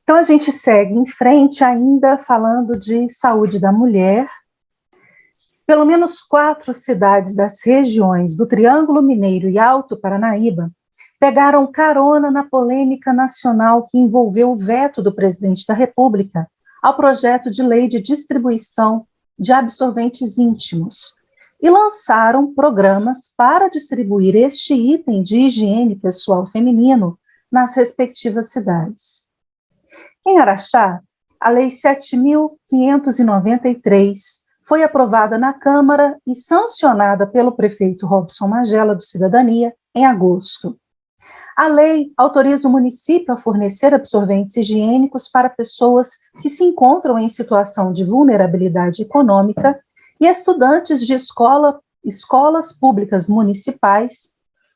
Então, a gente segue em frente ainda falando de saúde da mulher. Pelo menos 4 cidades das regiões do Triângulo Mineiro e Alto Paranaíba pegaram carona na polêmica nacional que envolveu o veto do presidente da República ao projeto de lei de distribuição de absorventes íntimos e lançaram programas para distribuir este item de higiene pessoal feminino nas respectivas cidades. Em Araxá, a Lei 7.593 foi aprovada na Câmara e sancionada pelo prefeito Robson Magela, do Cidadania, em agosto. A lei autoriza o município a fornecer absorventes higiênicos para pessoas que se encontram em situação de vulnerabilidade econômica e estudantes de escolas públicas municipais,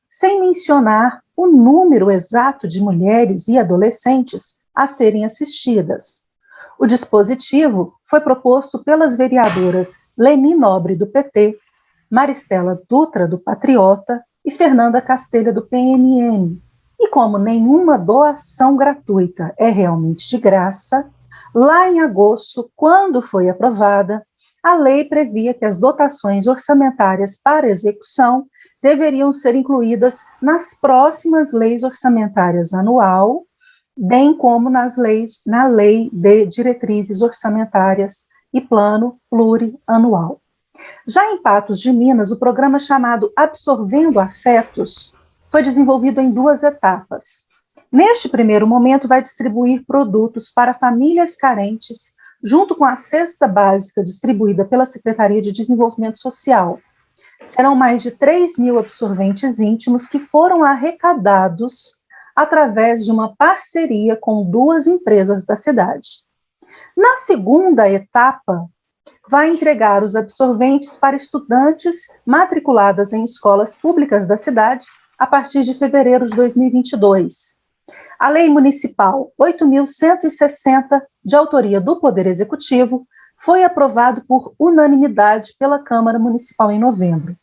sem mencionar o número exato de mulheres e adolescentes a serem assistidas. O dispositivo foi proposto pelas vereadoras Leni Nobre, do PT, Maristela Dutra, do Patriota, e Fernanda Castelha, do PMN. E como nenhuma doação gratuita é realmente de graça, lá em agosto, quando foi aprovada, a lei previa que as dotações orçamentárias para execução deveriam ser incluídas nas próximas leis orçamentárias anual, bem como na Lei de Diretrizes Orçamentárias e Plano Plurianual. Já em Patos de Minas, o programa chamado Absorvendo Afetos foi desenvolvido em 2 etapas. Neste primeiro momento, vai distribuir produtos para famílias carentes, junto com a cesta básica distribuída pela Secretaria de Desenvolvimento Social. Serão mais de 3.000 absorventes íntimos que foram arrecadados através de uma parceria com 2 empresas da cidade. Na segunda etapa, vai entregar os absorventes para estudantes matriculadas em escolas públicas da cidade a partir de fevereiro de 2022. A Lei Municipal 8.160, de autoria do Poder Executivo, foi aprovada por unanimidade pela Câmara Municipal em novembro.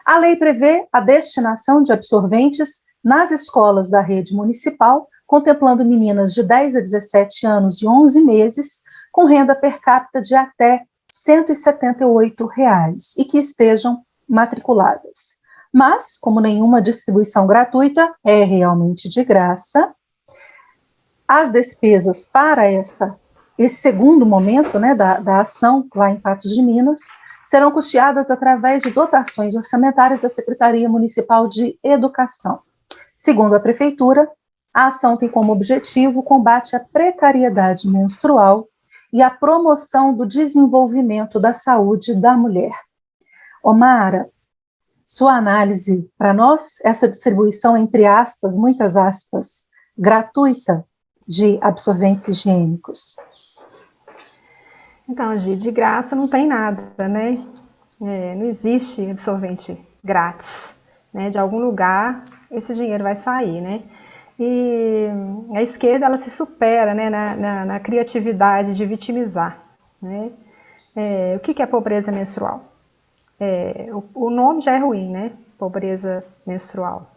A lei prevê a destinação de absorventes nas escolas da rede municipal, contemplando meninas de 10 a 17 anos de 11 meses, com renda per capita de até R$ 178 e que estejam matriculadas. Mas, como nenhuma distribuição gratuita é realmente de graça, as despesas para esse segundo momento, né, da ação lá em Patos de Minas serão custeadas através de dotações orçamentárias da Secretaria Municipal de Educação. Segundo a Prefeitura, a ação tem como objetivo o combate à precariedade menstrual e a promoção do desenvolvimento da saúde da mulher. Omara, sua análise para nós, essa distribuição, entre aspas, muitas aspas, gratuita de absorventes higiênicos. Então, Gi, de graça não tem nada, né? Não existe absorvente grátis, né? De algum lugar esse dinheiro vai sair, né? E a esquerda, ela se supera, né, na criatividade de vitimizar, né? O que é pobreza menstrual? O nome já é ruim, né? Pobreza menstrual.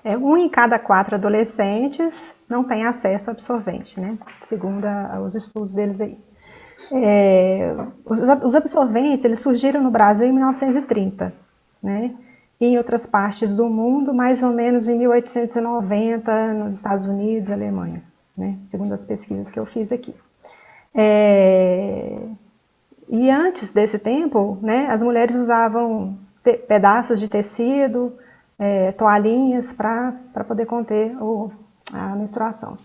1 em cada 4 adolescentes não tem acesso ao absorvente, né? Segundo os estudos deles aí. Os absorventes, eles surgiram no Brasil em 1930, né? E em outras partes do mundo, mais ou menos em 1890, nos Estados Unidos e Alemanha, né? Segundo as pesquisas que eu fiz aqui. E antes desse tempo, né, as mulheres usavam pedaços de tecido, toalhinhas para poder conter a menstruação.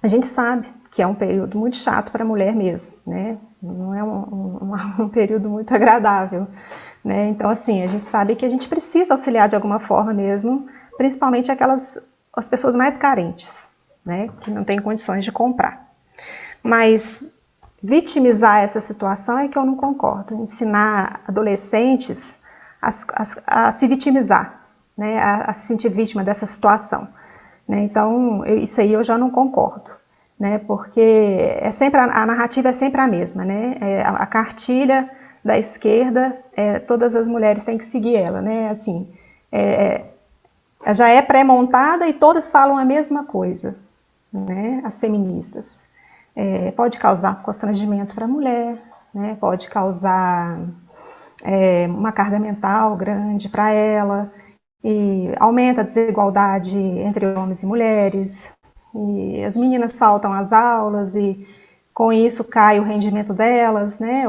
A gente sabe que é um período muito chato para a mulher mesmo, né? Não é um período muito agradável, né? Então, assim, a gente sabe que a gente precisa auxiliar de alguma forma mesmo, principalmente as pessoas mais carentes, né? Que não têm condições de comprar. Mas vitimizar essa situação é que eu não concordo. Ensinar adolescentes a se vitimizar, né? A se sentir vítima dessa situação, né? Então, isso aí eu já não concordo. Né, porque a narrativa é sempre a mesma, né? A cartilha da esquerda, todas as mulheres têm que seguir ela, né? Assim, já é pré-montada e todas falam a mesma coisa, né? As feministas. Pode causar constrangimento para a mulher, né? Pode causar uma carga mental grande para ela, e aumenta a desigualdade entre homens e mulheres, e as meninas faltam às aulas e com isso cai o rendimento delas, né?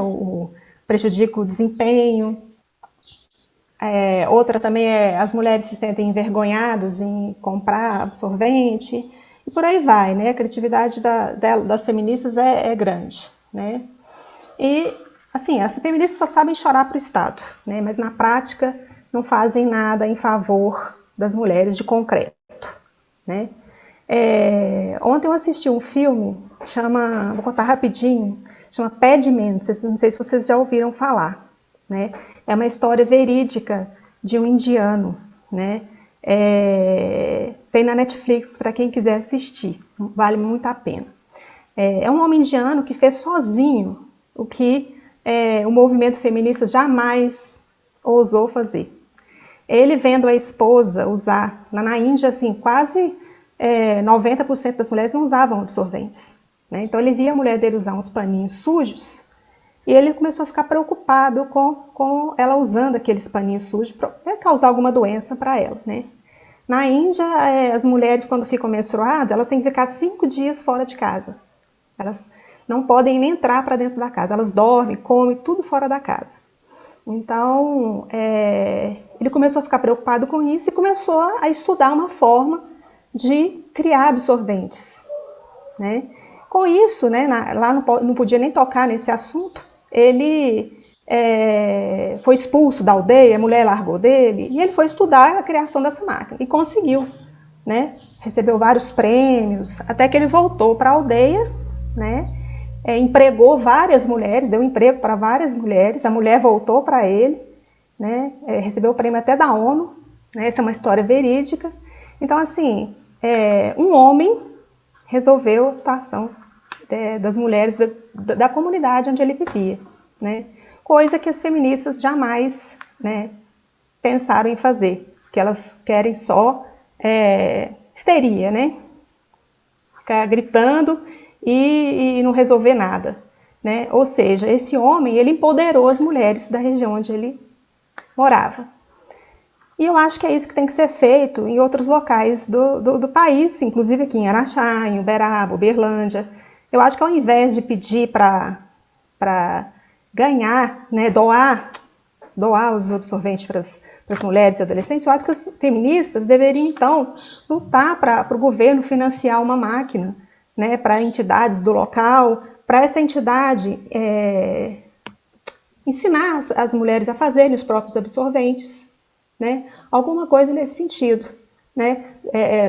Prejudica o desempenho. Outra também as mulheres se sentem envergonhadas em comprar absorvente, e por aí vai, né? A criatividade das feministas é grande, né? E, assim, as feministas só sabem chorar para o Estado, né? Mas na prática não fazem nada em favor das mulheres de concreto, né? Ontem eu assisti um filme, vou contar rapidinho, chama Pé de Menses, não sei se vocês já ouviram falar, né? É uma história verídica de um indiano, né? Tem na Netflix para quem quiser assistir, vale muito a pena. É um homem indiano que fez sozinho o que o movimento feminista jamais ousou fazer. Ele vendo a esposa usar, na Índia, assim, quase 90% das mulheres não usavam absorventes, né? Então ele via a mulher dele usar uns paninhos sujos e ele começou a ficar preocupado com ela usando aqueles paninhos sujos para causar alguma doença para ela, né? Na Índia, as mulheres, quando ficam menstruadas, elas têm que ficar 5 dias fora de casa. Elas não podem nem entrar para dentro da casa. Elas dormem, comem, tudo fora da casa. Então, ele começou a ficar preocupado com isso e começou a estudar uma forma de criar absorventes, né? Com isso, né, lá não podia nem tocar nesse assunto, ele foi expulso da aldeia, a mulher largou dele, e ele foi estudar a criação dessa máquina, e conseguiu, né? Recebeu vários prêmios, até que ele voltou para a aldeia, né? Empregou várias mulheres, deu emprego para várias mulheres, a mulher voltou para ele, né? Recebeu o prêmio até da ONU, né? Essa é uma história verídica. Então, assim, um homem resolveu a situação das mulheres da comunidade onde ele vivia, né? Coisa que as feministas jamais, né, pensaram em fazer, que elas querem só histeria, né? Ficar gritando e não resolver nada, né? Ou seja, esse homem, ele empoderou as mulheres da região onde ele morava. E eu acho que é isso que tem que ser feito em outros locais do país, inclusive aqui em Araxá, em Uberaba, Uberlândia. Eu acho que ao invés de pedir para ganhar, né, doar os absorventes para as mulheres e adolescentes, eu acho que as feministas deveriam, então, lutar para o governo financiar uma máquina, né, para entidades do local, para essa entidade ensinar as mulheres a fazerem os próprios absorventes, né, alguma coisa nesse sentido, né,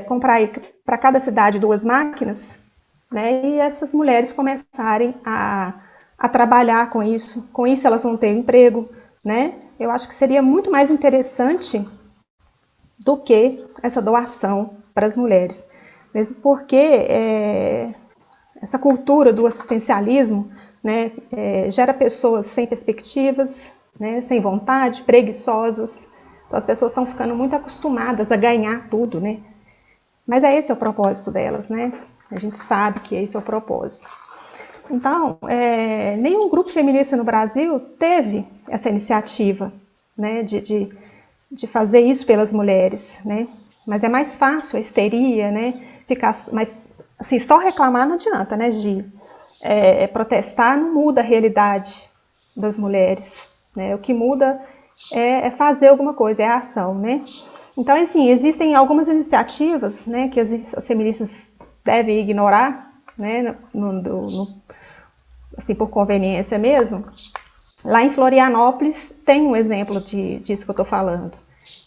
comprar para cada cidade 2 máquinas, né, e essas mulheres começarem a trabalhar com isso elas vão ter emprego, né. Eu acho que seria muito mais interessante do que essa doação para as mulheres, mesmo porque essa cultura do assistencialismo, né, gera pessoas sem perspectivas, né, sem vontade, preguiçosas. Então as pessoas estão ficando muito acostumadas a ganhar tudo, né? Mas esse é o propósito delas, né? A gente sabe que esse é o propósito. Então, nenhum grupo feminista no Brasil teve essa iniciativa, né, de fazer isso pelas mulheres, né? Mas é mais fácil a histeria, né? Mas assim, só reclamar não adianta, né, Gi? Protestar não muda a realidade das mulheres, né? O que muda é fazer alguma coisa, é a ação, né? Então, assim, existem algumas iniciativas, né, que as feministas devem ignorar, né, assim, por conveniência mesmo. Lá em Florianópolis tem um exemplo disso que eu estou falando.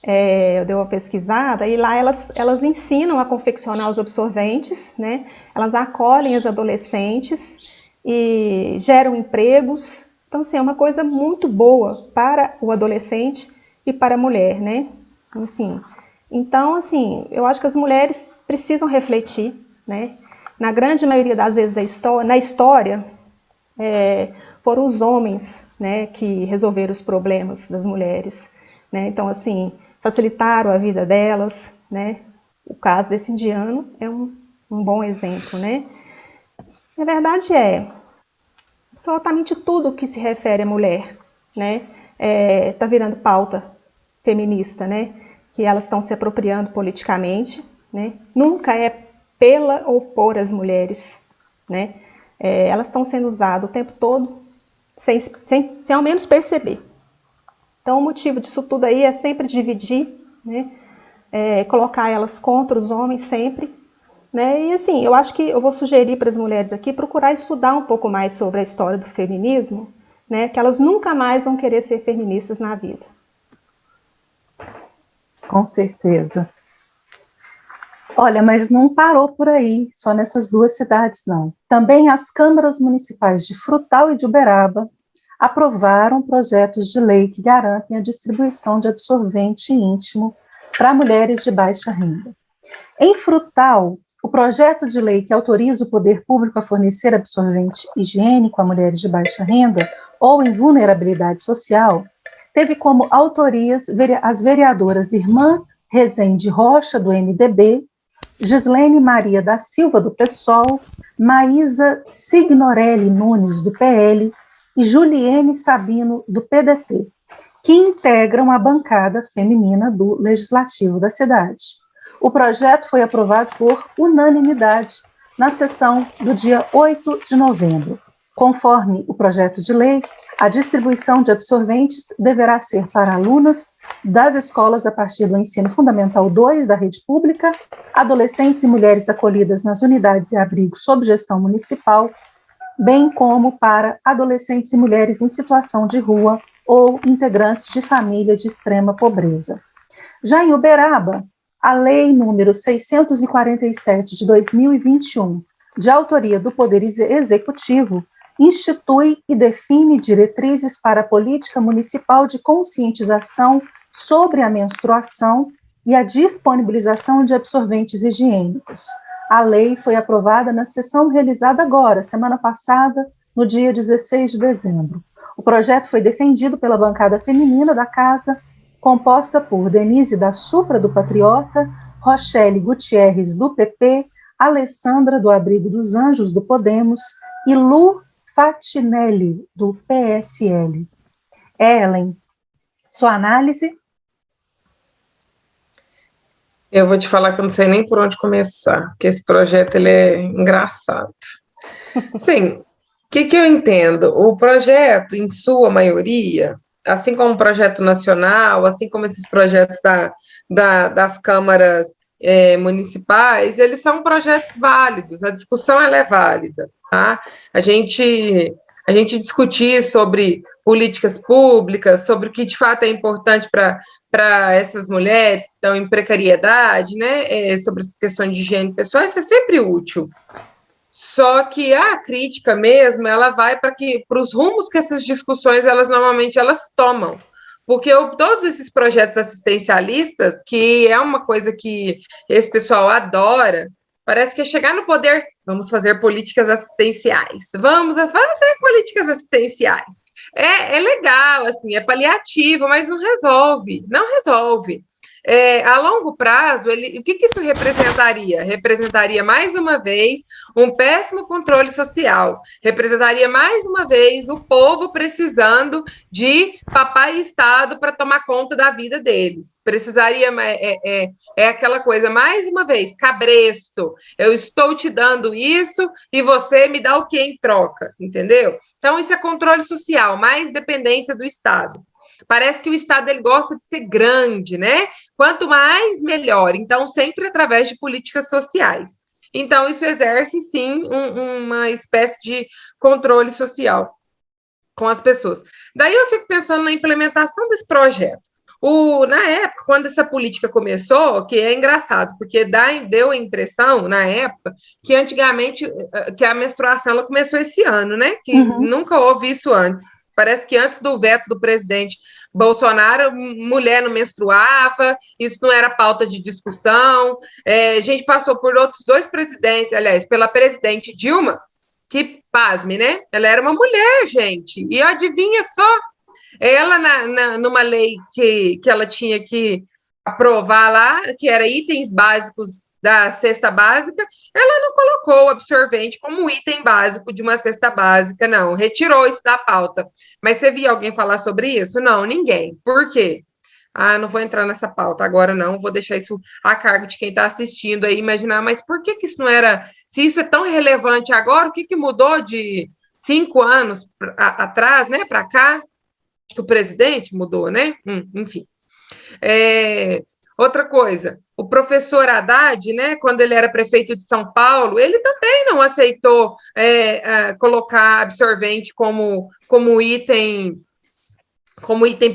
Eu dei uma pesquisada e lá elas ensinam a confeccionar os absorventes, né? Elas acolhem as adolescentes e geram empregos. Então, assim, é uma coisa muito boa para o adolescente e para a mulher, né? Então, assim, eu acho que as mulheres precisam refletir, né? Na grande maioria das vezes na história, foram os homens, né, que resolveram os problemas das mulheres, né? Então, assim, facilitaram a vida delas, né? O caso desse indiano é um bom exemplo, né? A verdade é, absolutamente tudo que se refere à mulher, né, está virando pauta feminista, né, que elas estão se apropriando politicamente, né, nunca é pela ou por as mulheres, né, elas estão sendo usadas o tempo todo sem ao menos perceber. Então o motivo disso tudo aí é sempre dividir, né, colocar elas contra os homens sempre, né? E assim, eu acho que eu vou sugerir para as mulheres aqui procurar estudar um pouco mais sobre a história do feminismo, né? Que elas nunca mais vão querer ser feministas na vida. Com certeza. Olha, mas não parou por aí, só nessas duas cidades, não. Também as câmaras municipais de Frutal e de Uberaba aprovaram projetos de lei que garantem a distribuição de absorvente íntimo para mulheres de baixa renda. Em Frutal, o projeto de lei que autoriza o poder público a fornecer absorvente higiênico a mulheres de baixa renda ou em vulnerabilidade social teve como autorias as vereadoras Irmã Rezende Rocha, do MDB, Gislene Maria da Silva, do PSOL, Maísa Signorelli Nunes, do PL, e Juliene Sabino, do PDT, que integram a bancada feminina do Legislativo da cidade. O projeto foi aprovado por unanimidade na sessão do dia 8 de novembro. Conforme o projeto de lei, a distribuição de absorventes deverá ser para alunas das escolas a partir do ensino fundamental 2 da rede pública, adolescentes e mulheres acolhidas nas unidades e abrigos sob gestão municipal, bem como para adolescentes e mulheres em situação de rua ou integrantes de família de extrema pobreza. Já em Uberaba, a Lei número 647 de 2021, de autoria do Poder Executivo, institui e define diretrizes para a política municipal de conscientização sobre a menstruação e a disponibilização de absorventes higiênicos. A lei foi aprovada na sessão realizada agora, semana passada, no dia 16 de dezembro. O projeto foi defendido pela bancada feminina da Casa, composta por Denise da Supra, do Patriota, Rochelle Gutierrez, do PP, Alessandra, do Abrigo dos Anjos, do Podemos, e Lu Fatinelli, do PSL. Ellen, sua análise? Eu vou te falar que eu não sei nem por onde começar, porque esse projeto ele é engraçado. Sim, o que eu entendo? O projeto, em sua maioria, assim como o projeto nacional, assim como esses projetos das câmaras municipais, eles são projetos válidos, a discussão ela é válida, tá? A gente discutir sobre políticas públicas, sobre o que de fato é importante para essas mulheres que estão em precariedade, né? Sobre essa questão de higiene pessoal, isso é sempre útil. Só que a crítica mesmo, ela vai para os rumos que essas discussões, normalmente tomam. Porque todos esses projetos assistencialistas, que é uma coisa que esse pessoal adora, parece que é chegar no poder, vamos fazer políticas assistenciais, vamos fazer políticas assistenciais. É legal, assim, é paliativo, mas não resolve, não resolve. A longo prazo, o que isso representaria? Representaria, mais uma vez, um péssimo controle social. Representaria, mais uma vez, o povo precisando de papai e Estado para tomar conta da vida deles. Precisaria, aquela coisa, mais uma vez, cabresto. Eu estou te dando isso e você me dá o que em troca, entendeu? Então, isso é controle social, mais dependência do Estado. Parece que o Estado ele gosta de ser grande, né? Quanto mais, melhor. Então, sempre através de políticas sociais. Então, isso exerce, sim, uma espécie de controle social com as pessoas. Daí eu fico pensando na implementação desse projeto. Na época, quando essa política começou, que é engraçado, porque deu a impressão, na época, que antigamente, que a menstruação ela começou esse ano, né? Que nunca houve isso antes. Parece que antes do veto do presidente Bolsonaro, mulher não menstruava, isso não era pauta de discussão. A gente passou por outros dois presidentes, aliás, pela presidente Dilma, que, pasme, né? Ela era uma mulher, gente. E adivinha só, ela, numa lei que ela tinha que aprovar lá, que era itens básicos da cesta básica, ela não colocou o absorvente como item básico de uma cesta básica, não, retirou isso da pauta. Mas você viu alguém falar sobre isso? Não, ninguém. Por quê? Ah, não vou entrar nessa pauta agora, não, vou deixar isso a cargo de quem está assistindo aí, imaginar, mas por que isso não era, se isso é tão relevante agora, o que mudou de 5 anos atrás, né, para cá? Acho que o presidente mudou, né? Enfim. Outra coisa, o professor Haddad, né, quando ele era prefeito de São Paulo, ele também não aceitou colocar absorvente como item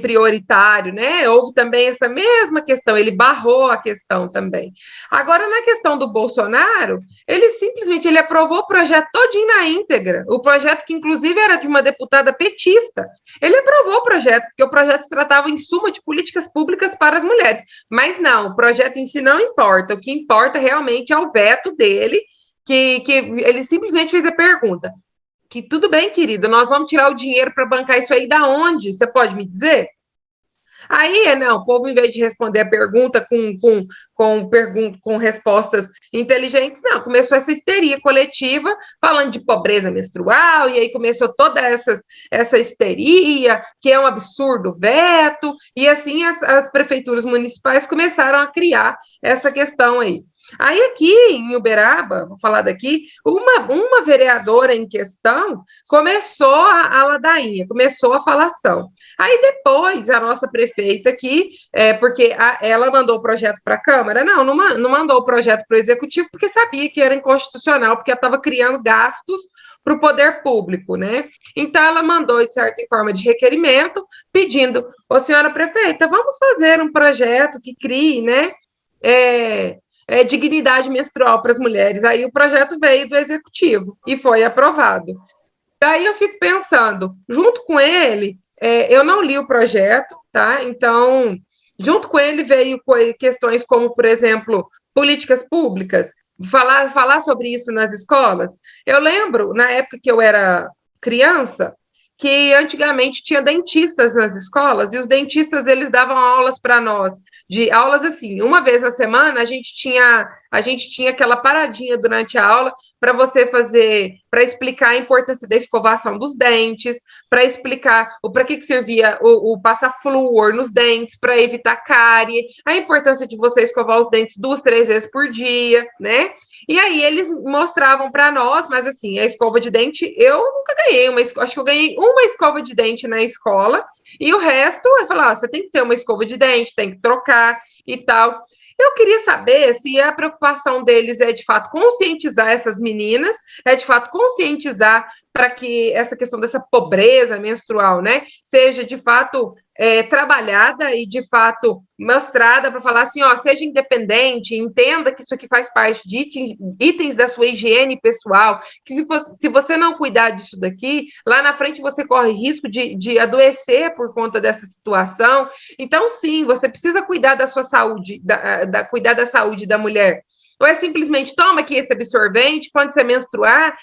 prioritário, né? Houve também essa mesma questão, ele barrou a questão também. Agora, na questão do Bolsonaro, ele simplesmente aprovou o projeto todinho na íntegra, o projeto que, inclusive, era de uma deputada petista. Ele aprovou o projeto, porque o projeto se tratava, em suma, de políticas públicas para as mulheres. Mas não, o projeto em si não importa, o que importa realmente é o veto dele, que ele simplesmente fez a pergunta: que tudo bem, querida, nós vamos tirar o dinheiro para bancar isso aí da onde? Você pode me dizer? Aí, não, o povo, em vez de responder a pergunta com respostas inteligentes, não, começou essa histeria coletiva, falando de pobreza menstrual, e aí começou toda essa histeria, que é um absurdo veto, e assim as prefeituras municipais começaram a criar essa questão aí. Aí aqui em Uberaba, vou falar daqui, uma vereadora em questão começou a ladainha, começou a falação. Aí depois a nossa prefeita aqui, porque ela mandou o projeto para a Câmara, não mandou o projeto para o Executivo, porque sabia que era inconstitucional, porque ela estava criando gastos para o poder público, né? Então ela mandou, de certa forma, de requerimento, pedindo: ô senhora prefeita, vamos fazer um projeto que crie, né? Dignidade menstrual para as mulheres. Aí o projeto veio do Executivo e foi aprovado. Daí eu fico pensando, junto com ele, eu não li o projeto, tá? Então, junto com ele veio questões como, por exemplo, políticas públicas, falar sobre isso nas escolas. Eu lembro, na época que eu era criança, que antigamente tinha dentistas nas escolas, e os dentistas, eles davam aulas para nós, de aulas assim, uma vez na semana a gente tinha aquela paradinha durante a aula para você fazer, para explicar a importância da escovação dos dentes, para explicar para que servia o passar flúor nos dentes, para evitar cárie, a importância de você escovar os dentes 2, 3 vezes por dia, né? E aí eles mostravam para nós, mas assim, a escova de dente, eu nunca ganhei acho que eu ganhei uma escova de dente na escola, e o resto, eu falava, você tem que ter uma escova de dente, tem que trocar e tal. Eu queria saber se a preocupação deles é, de fato, conscientizar essas meninas, é, de fato, conscientizar para que essa questão dessa pobreza menstrual, né, seja, de fato, trabalhada e, de fato, mostrada para falar assim, ó, seja independente, entenda que isso aqui faz parte de itens da sua higiene pessoal, que se você não cuidar disso daqui, lá na frente você corre risco de adoecer por conta dessa situação. Então, sim, você precisa cuidar da sua saúde, cuidar da saúde da mulher. Ou é simplesmente, toma aqui esse absorvente, quando você menstruar,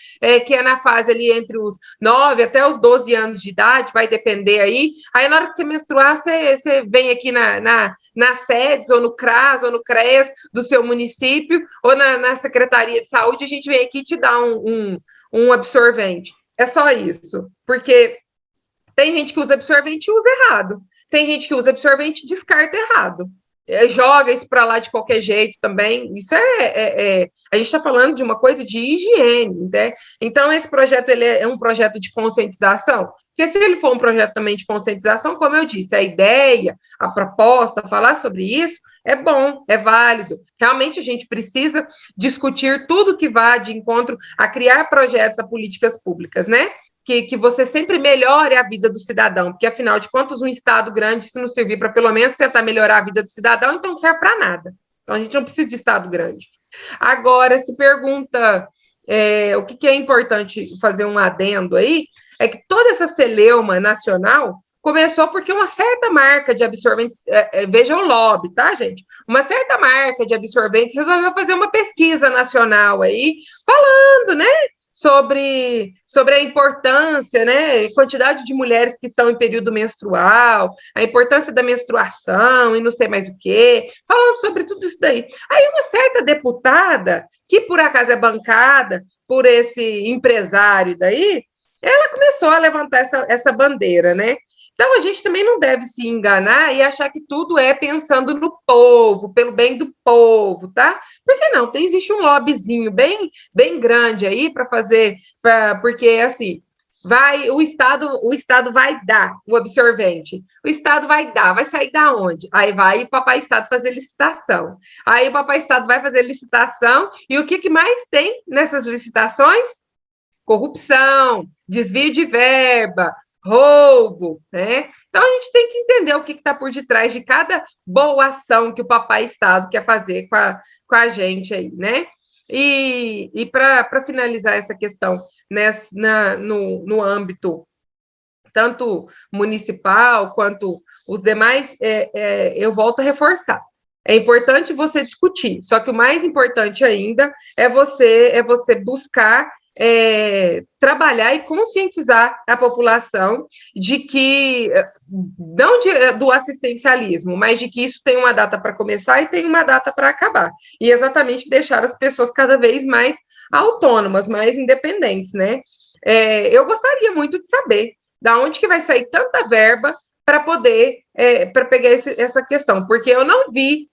que é na fase ali entre os 9 até os 12 anos de idade, vai depender aí. Aí, na hora que você menstruar, você vem aqui na SEDES, ou no CRAS, ou no CREAS do seu município, ou na Secretaria de Saúde, a gente vem aqui e te dá um absorvente. É só isso. Porque tem gente que usa absorvente e usa errado. Tem gente que usa absorvente e descarta errado. Joga isso para lá de qualquer jeito também. Isso a gente está falando de uma coisa de higiene, né? Então, esse projeto ele é um projeto de conscientização, porque se ele for um projeto também de conscientização, como eu disse, a ideia, a proposta, falar sobre isso, é bom, é válido. Realmente a gente precisa discutir tudo que vá de encontro a criar projetos, a políticas públicas, né? Que você sempre melhore a vida do cidadão, porque, afinal de contas, um Estado grande, se não servir para, pelo menos, tentar melhorar a vida do cidadão, então não serve para nada. Então, a gente não precisa de Estado grande. Agora, se pergunta o que é importante fazer um adendo aí, é que toda essa celeuma nacional começou porque uma certa marca de absorventes, veja o lobby, tá, gente? Uma certa marca de absorventes resolveu fazer uma pesquisa nacional aí, falando, né, sobre a importância, né, quantidade de mulheres que estão em período menstrual, a importância da menstruação e não sei mais o quê, falando sobre tudo isso daí. Aí uma certa deputada, que por acaso é bancada por esse empresário daí, ela começou a levantar essa bandeira, né? Então, a gente também não deve se enganar e achar que tudo é pensando no povo, pelo bem do povo, tá? Porque não, existe um lobbyzinho bem grande aí para fazer, porque assim, o Estado vai dar o absorvente, o Estado vai sair da onde? Aí vai o Papai Estado fazer licitação. Aí o Papai Estado vai fazer licitação, e o que mais tem nessas licitações? Corrupção, desvio de verba, roubo, né? Então, a gente tem que entender o que está por detrás de cada boa ação que o Papai Estado quer fazer com a gente aí, né? E para finalizar essa questão no âmbito tanto municipal quanto os demais, eu volto a reforçar. É importante você discutir, só que o mais importante ainda é você buscar trabalhar e conscientizar a população de que, não do assistencialismo, mas de que isso tem uma data para começar e tem uma data para acabar. E exatamente deixar as pessoas cada vez mais autônomas, mais independentes, né? Eu gostaria muito de saber da onde que vai sair tanta verba para poder, para pegar essa questão, porque eu não vi,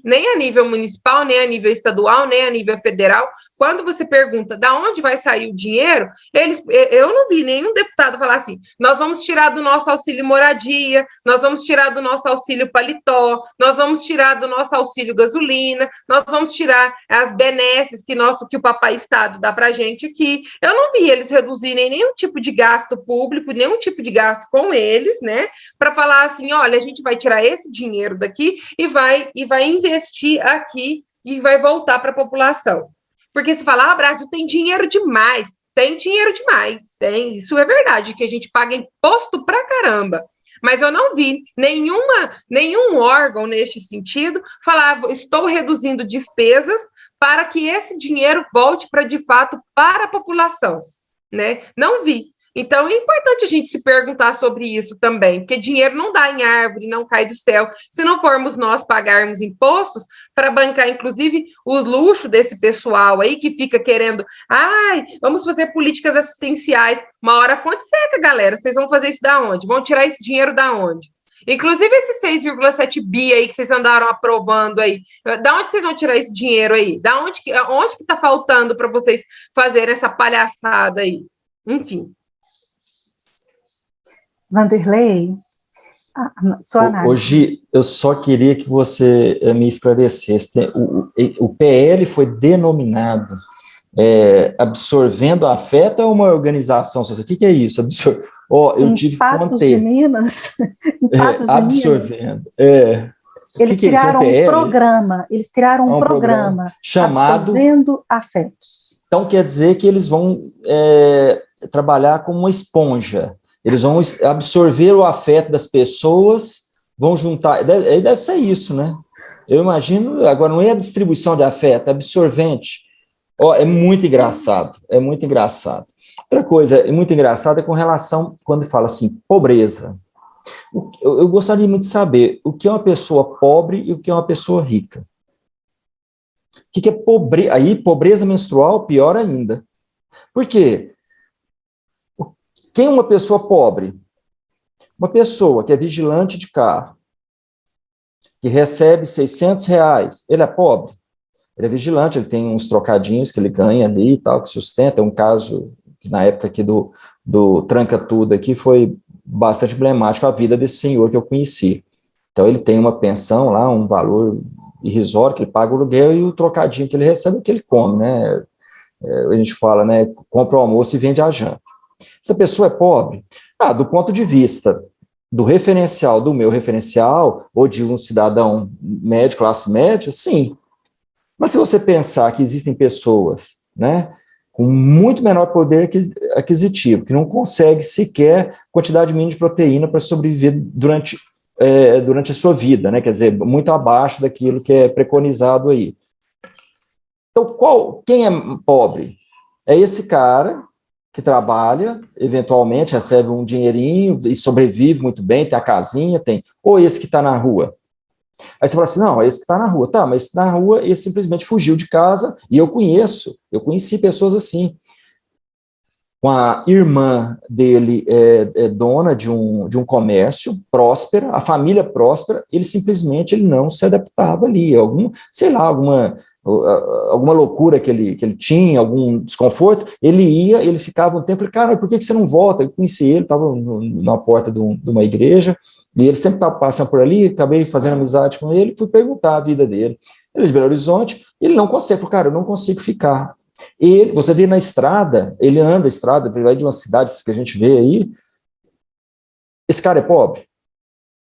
nem a nível municipal, nem a nível estadual, nem a nível federal, quando você pergunta da onde vai sair o dinheiro, eu não vi nenhum deputado falar assim, nós vamos tirar do nosso auxílio moradia, nós vamos tirar do nosso auxílio paletó, nós vamos tirar do nosso auxílio gasolina, nós vamos tirar as benesses que o Papai Estado dá para a gente aqui. Eu não vi eles reduzirem nenhum tipo de gasto público, nenhum tipo de gasto com eles, né, para falar assim, olha, a gente vai tirar esse dinheiro daqui e vai investir aqui e vai voltar para a população. Porque se falar, Brasil tem dinheiro demais, tem dinheiro demais, isso é verdade, que a gente paga imposto pra caramba. Mas eu não vi nenhum órgão neste sentido falar, estou reduzindo despesas para que esse dinheiro volte de fato para a população, né? Não vi. Então, é importante a gente se perguntar sobre isso também, porque dinheiro não dá em árvore, não cai do céu. Se não formos nós pagarmos impostos para bancar, inclusive, o luxo desse pessoal aí que fica querendo, vamos fazer políticas assistenciais. Uma hora a fonte seca, galera. Vocês vão fazer isso da onde? Vão tirar esse dinheiro da onde? Inclusive, esses 6,7 bi aí que vocês andaram aprovando aí, da onde vocês vão tirar esse dinheiro aí? Onde que está faltando para vocês fazerem essa palhaçada aí? Enfim. Vanderlei, sua análise. Hoje, eu só queria que você me esclarecesse. O PL foi denominado Absorvendo Afeto ou uma organização social? O que é isso? Eu tive que Patos de Minas? Absorvendo. Eles criaram um programa. Eles criaram um programa chamado Absorvendo Afetos. Então, quer dizer que eles vão trabalhar como uma esponja. Eles vão absorver o afeto das pessoas, vão juntar... Deve ser isso, né? Eu imagino... Agora, não é a distribuição de afeto, é absorvente. É muito engraçado, é muito engraçado. Outra coisa muito engraçada é com relação, quando fala assim, pobreza. Eu gostaria muito de saber o que é uma pessoa pobre e o que é uma pessoa rica. O que é pobreza? Aí, pobreza menstrual, pior ainda. Por quê? Quem é uma pessoa pobre? Uma pessoa que é vigilante de carro, que recebe R$600, ele é pobre? Ele é vigilante, ele tem uns trocadinhos que ele ganha ali e tal, que sustenta. É um caso que na época aqui do Tranca Tudo aqui foi bastante emblemático a vida desse senhor que eu conheci. Então ele tem uma pensão lá, um valor irrisório, que ele paga o aluguel, e o trocadinho que ele recebe é o que ele come, né? A gente fala, né, compra o almoço e vende a janta. Essa pessoa é pobre? Do ponto de vista do referencial, do meu referencial, ou de um cidadão médio, classe média, sim. Mas se você pensar que existem pessoas, né, com muito menor poder aquisitivo, que não consegue sequer quantidade mínima de proteína para sobreviver durante a sua vida, né, quer dizer, muito abaixo daquilo que é preconizado aí. Então, quem é pobre? É esse cara que trabalha, eventualmente recebe um dinheirinho e sobrevive muito bem, tem a casinha, ou esse que está na rua. Aí você fala assim, não, é esse que está na rua. Tá, mas na rua ele simplesmente fugiu de casa, e eu conheci pessoas assim. A irmã dele é dona de um comércio próspera, a família próspera, ele não se adaptava ali, sei lá, alguma loucura que ele tinha, algum desconforto, ele ficava um tempo, falei, cara, por que você não volta? Eu conheci ele, estava na porta de uma igreja, e ele sempre estava passando por ali, acabei fazendo amizade com ele, fui perguntar a vida dele. Ele é de Belo Horizonte, ele não consegue, falou, cara, eu não consigo ficar. Você vê na estrada, ele anda a estrada, vai de umas cidades que a gente vê aí, esse cara é pobre?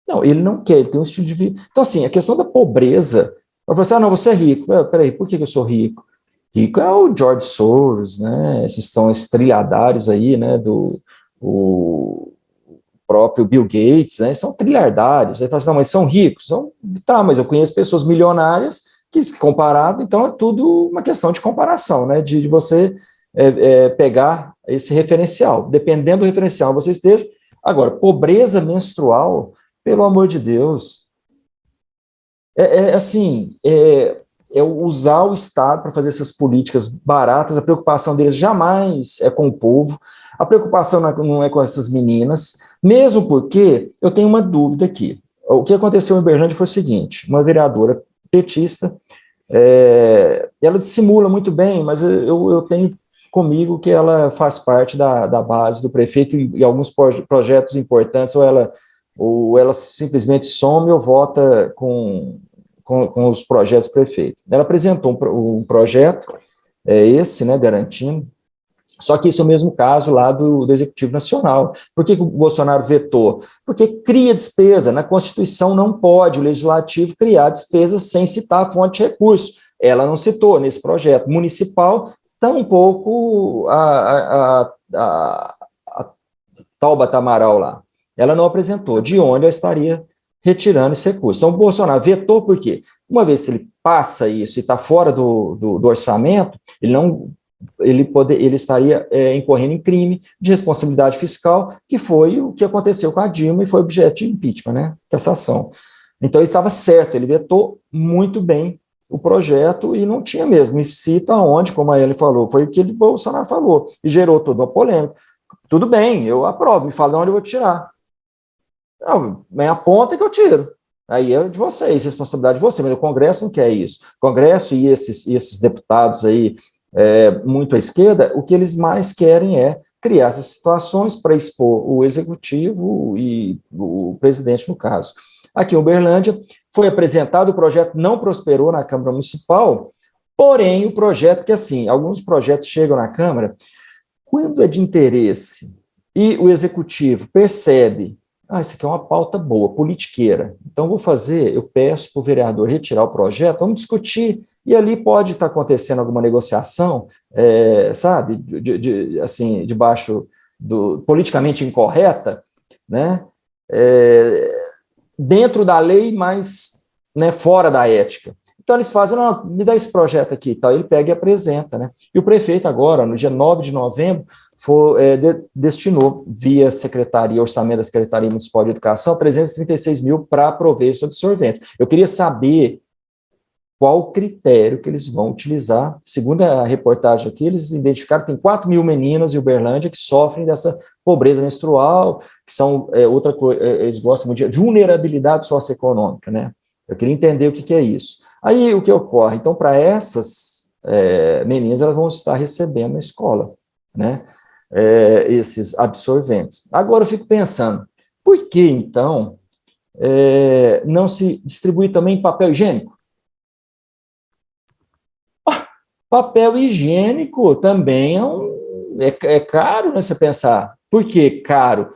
Não, ele não quer, ele tem um estilo de vida. Então, assim, a questão da pobreza, eu falo assim, não, você é rico. Peraí, por que eu sou rico? Rico é o George Soros, né, esses são esses trilhardários aí, né, o próprio Bill Gates, né, são trilhardários. Aí fala assim, não, mas são ricos? Tá, mas eu conheço pessoas milionárias que, comparado, então é tudo uma questão de comparação, né, de você pegar esse referencial. Dependendo do referencial você esteja. Agora, pobreza menstrual, pelo amor de Deus, usar o Estado para fazer essas políticas baratas, a preocupação deles jamais é com o povo, a preocupação não é com essas meninas, mesmo porque eu tenho uma dúvida aqui. O que aconteceu em Uberlândia foi o seguinte, uma vereadora petista, ela dissimula muito bem, mas eu tenho comigo que ela faz parte da base do prefeito e alguns projetos importantes, ou ela simplesmente some ou vota com os projetos do prefeito. Ela apresentou um projeto, esse, né, garantindo, só que esse é o mesmo caso lá do Executivo Nacional. Por que o Bolsonaro vetou? Porque cria despesa. Na Constituição não pode o Legislativo criar despesas sem citar a fonte de recurso. Ela não citou nesse projeto municipal, tampouco a Tabata Amaral lá. Ela não apresentou de onde ela estaria retirando esse recurso. Então, o Bolsonaro vetou por quê? Uma vez que ele passa isso e está fora do orçamento, ele estaria incorrendo em crime de responsabilidade fiscal, que foi o que aconteceu com a Dilma e foi objeto de impeachment, né? Cassação. Então, ele estava certo, ele vetou muito bem o projeto e não tinha mesmo. Me cita onde, como a Ellen falou, foi o que o Bolsonaro falou e gerou toda uma polêmica. Tudo bem, eu aprovo, me fala de onde eu vou tirar. Não, me aponta que eu tiro. Aí é de vocês, responsabilidade de vocês, mas o Congresso não quer isso. O Congresso e esses deputados aí, muito à esquerda, o que eles mais querem é criar essas situações para expor o executivo e o presidente, no caso. Aqui em Uberlândia, foi apresentado, o projeto não prosperou na Câmara Municipal, porém, o projeto, que assim, alguns projetos chegam na Câmara, quando é de interesse e o executivo percebe, isso aqui é uma pauta boa, politiqueira, então eu peço para o vereador retirar o projeto, vamos discutir, e ali pode estar acontecendo alguma negociação, sabe, assim, debaixo politicamente incorreta, né, dentro da lei, mas, né, fora da ética. Então, eles fazem, não, me dá esse projeto aqui, tal. Ele pega e apresenta, né? E o prefeito agora, no dia 9 de novembro, destinou, via orçamento da Secretaria Municipal de Educação, 336 mil para prover esses absorventes. Eu queria saber qual o critério que eles vão utilizar. Segundo a reportagem aqui, eles identificaram que tem 4 mil meninas em Uberlândia que sofrem dessa pobreza menstrual, que são outra coisa, eles gostam muito de vulnerabilidade socioeconômica, né? Eu queria entender o que é isso. Aí, o que ocorre? Então, para essas meninas, elas vão estar recebendo na escola, né? Esses absorventes. Agora, eu fico pensando, por que, então, não se distribui também papel higiênico? Papel higiênico também é caro, né, você pensar. Por que caro?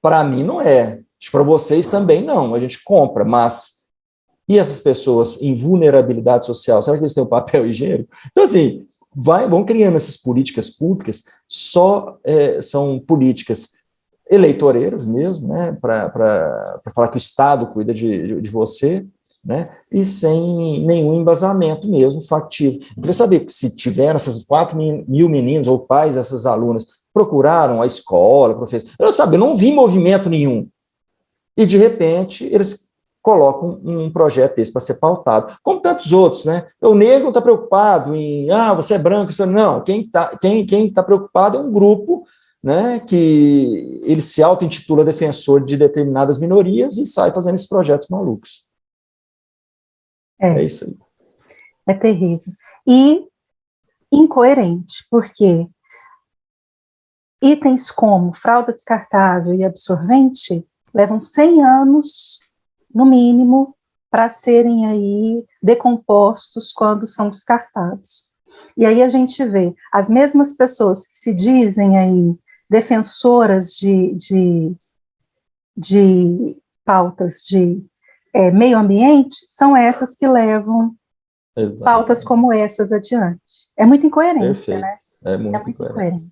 Para mim não é. Para vocês também não. A gente compra, mas... E essas pessoas em vulnerabilidade social, será que eles têm o papel higiênico? Então, assim, vão criando essas políticas públicas, são políticas eleitoreiras mesmo, né, para falar que o Estado cuida de você, né? E sem nenhum embasamento mesmo factivo. Eu queria saber se tiveram essas 4.000 meninos ou pais dessas alunas, procuraram a escola, professor. Eu sabe, não vi movimento nenhum. E, de repente, eles colocam um projeto desse para ser pautado, como tantos outros, né? O negro não está preocupado em, você é branco, isso não. Quem tá preocupado é um grupo, né, que ele se auto-intitula defensor de determinadas minorias e sai fazendo esses projetos malucos. É isso aí. É terrível. E incoerente, porque itens como fralda descartável e absorvente levam 100 anos, no mínimo, para serem aí decompostos quando são descartados. E aí a gente vê as mesmas pessoas que se dizem aí defensoras de pautas de meio ambiente, são essas que levam pautas como essas adiante. É muito incoerente, Perfeito. né? É muito incoerente.